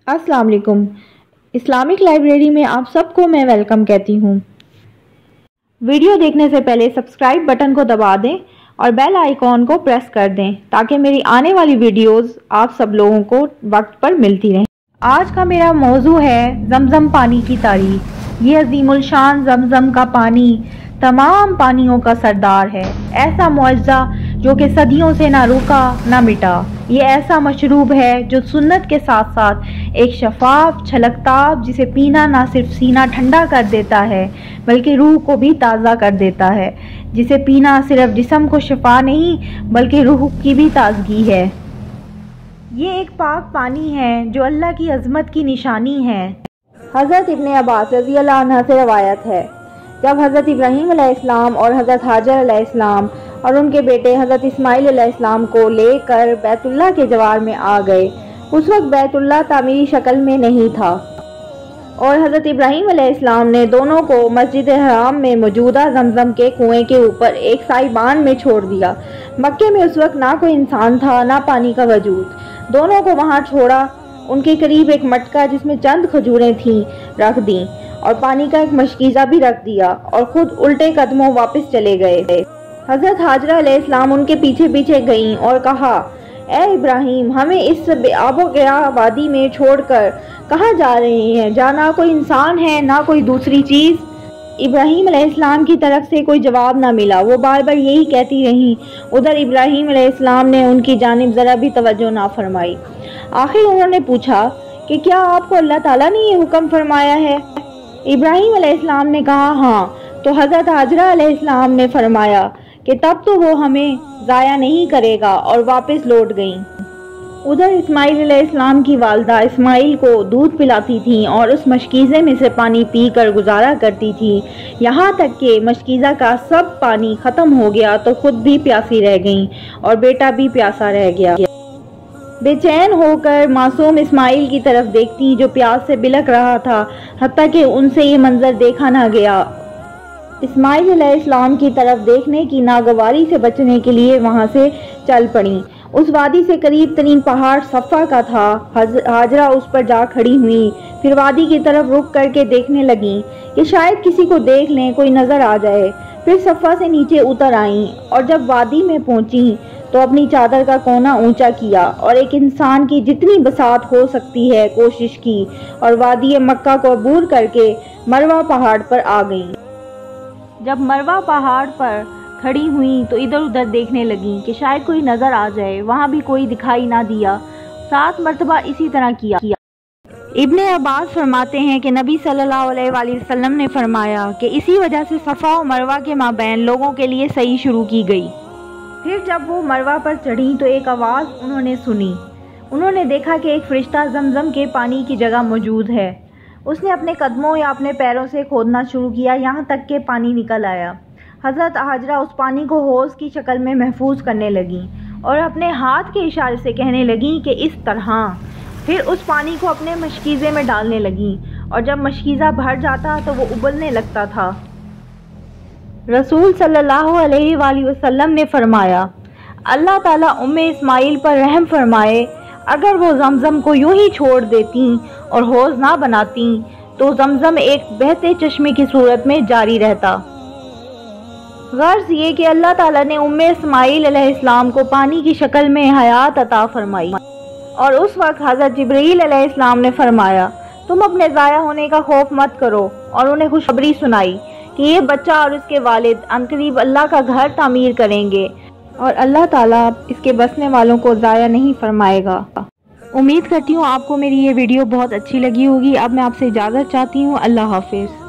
अस्सलाम वालेकुम। Islamic library में आप सबको मैं वेलकम कहती हूँ। वीडियो देखने से पहले सब्सक्राइब बटन को दबा दें और बेल आइकॉन को प्रेस कर दें ताकि मेरी आने वाली वीडियोस आप सब लोगों को वक्त पर मिलती रहें। आज का मेरा मौजू है जमजम पानी की तारीफ। ये अजीमुल शान जमजम का पानी तमाम पानियों का सरदार है। ऐसा मुआज़ा जो कि सदियों से ना रुका ना मिटा। ये ऐसा मशरूब है जो सुन्नत के साथ साथ एक शफाफ छलकताब जिसे पीना ना सिर्फ सीना ठंडा कर देता है बल्कि रूह को भी ताज़ा कर देता है। जिसे पीना सिर्फ जिस्म को शफा नहीं बल्कि रूह की भी ताजगी है। ये एक पाक पानी है जो अल्लाह की अजमत की निशानी है। हज़रत इब्ने अब्बास रज़ी अल्लाह अन्हा से रवायत है, जब हज़रत इब्राहीम अलैहिस्सलाम और हज़रत हाजर अलैहिस्सलाम और उनके बेटे हज़रत इस्माइल अलैहिस्सलाम को लेकर बैतुल्लाह के जवार में आ गए, उस वक्त बैतुल्लाह तामीरी शक्ल में नहीं था और हज़रत इब्राहीम अलैहिस्सलाम ने दोनों को मस्जिद हराम में मौजूदा जमजम के कुएं के ऊपर एक साइबान में छोड़ दिया। मक्के में उस वक्त ना कोई इंसान था ना पानी का वजूद। दोनों को वहाँ छोड़ा। उनके करीब एक मटका जिसमें चंद खजूरें थीं रख दी और पानी का एक मशकीज़ा भी रख दिया और खुद उल्टे कदमों वापस चले गए। हज़रत हाजरा अलैहिस्सलाम उनके पीछे पीछे गईं और कहा, ए इब्राहीम, हमें इस आबो गया वादी में छोड़कर कहाँ जा रहे हैं, जहाँ ना कोई इंसान है ना कोई दूसरी चीज़। इब्राहीम अलैहिस्सलाम की तरफ से कोई जवाब ना मिला। वो बार बार यही कहती रहीं। उधर इब्राहीम अलैहिस्सलाम ने उनकी जानिब ज़रा भी तवज्जो ना फरमाई। आखिर उन्होंने पूछा कि क्या आपको अल्लाह ताला ने ये हुक्म फरमाया है? इब्राहीम अलैहिस्सलाम ने कहा, हाँ। तो हज़रत हाजरा अलैहिस्सलाम ने फरमाया कि तब तो वो हमें ज़ाया नहीं करेगा और वापस लौट गईं। उधर इस्माइल अलैहिस्सलाम की वालदा इस्माइल को दूध पिलाती थीं और उस मशकीज़े में से पानी पी कर गुजारा करती थीं। यहाँ तक कि मशकीज़ा का सब पानी ख़त्म हो गया तो खुद भी प्यासी रह गईं और बेटा भी प्यासा रह गया। बेचैन होकर मासूम इस्माइल की तरफ देखती जो प्यास से बिलख रहा था, हत्ता कि उनसे ये मंजर देखा ना गया। इस्माइल अलैहिस्सलाम की तरफ देखने की नागवारी से बचने के लिए वहाँ से चल पड़ी। उस वादी से करीब तरीन पहाड़ सफ़ा का था। हाजरा उस पर जा खड़ी हुई, फिर वादी की तरफ रुक करके देखने लगी कि शायद किसी को देख लें, कोई नज़र आ जाए। फिर सफ़ा से नीचे उतर आईं और जब वादी में पहुंची तो अपनी चादर का कोना ऊंचा किया और एक इंसान की जितनी बसात हो सकती है कोशिश की और वादी मक्का को अबूर करके मरवा पहाड़ पर आ गईं। जब मरवा पहाड़ पर खड़ी हुई तो इधर उधर देखने लगी कि शायद कोई नज़र आ जाए। वहाँ भी कोई दिखाई ना दिया। 7 मरतबा इसी तरह किया। इब्ने अब्बास फरमाते हैं कि नबी सल्लल्लाहु अलैहि वसल्लम ने फरमाया कि इसी वजह से सफ़ा और मरवा के माबैन लोगों के लिए सही शुरू की गई। फिर जब वो मरवा पर चढ़ी तो एक आवाज़ उन्होंने सुनी। उन्होंने देखा कि एक फरिश्ता जमजम के पानी की जगह मौजूद है। उसने अपने कदमों या अपने पैरों से खोदना शुरू किया, यहाँ तक कि पानी निकल आया। हज़रत हाजरा उस पानी को हौज़ की शक्ल में महफूज करने लगी और अपने हाथ के इशारे से कहने लगी कि इस तरह। फिर उस पानी को अपने मशकीज़े में डालने लगी और जब मशकीज़ा भर जाता तो वो उबलने लगता था। रसूल सल्लल्लाहु अलैहि वसल्लम ने फरमाया, अल्लाह ताला उम्मे इस्माइल पर रहम फरमाए, अगर वो जमजम को यूं ही छोड़ देती और हौज़ ना बनाती तो जमजम एक बहते चश्मे की सूरत में जारी रहता। गर्ज ये कि अल्लाह ताला ने उम्मे इस्माइल अलैहिस्सलाम को पानी की शक्ल में हयात अता फरमाई और उस वक्त हज़रत जिब्रील अलैहिस्सलाम ने फरमाया, तुम अपने ज़ाया होने का खौफ मत करो और उन्हें खुशखबरी सुनाई कि ये बच्चा और इसके वालिद अनकरीब अल्लाह का घर तामीर करेंगे और अल्लाह ताला इसके बसने वालों को ज़ाया नहीं फरमाएगा। उम्मीद करती हूँ आपको मेरी ये वीडियो बहुत अच्छी लगी होगी। अब मैं आपसे इजाज़त चाहती हूँ। अल्लाह हाफिज़।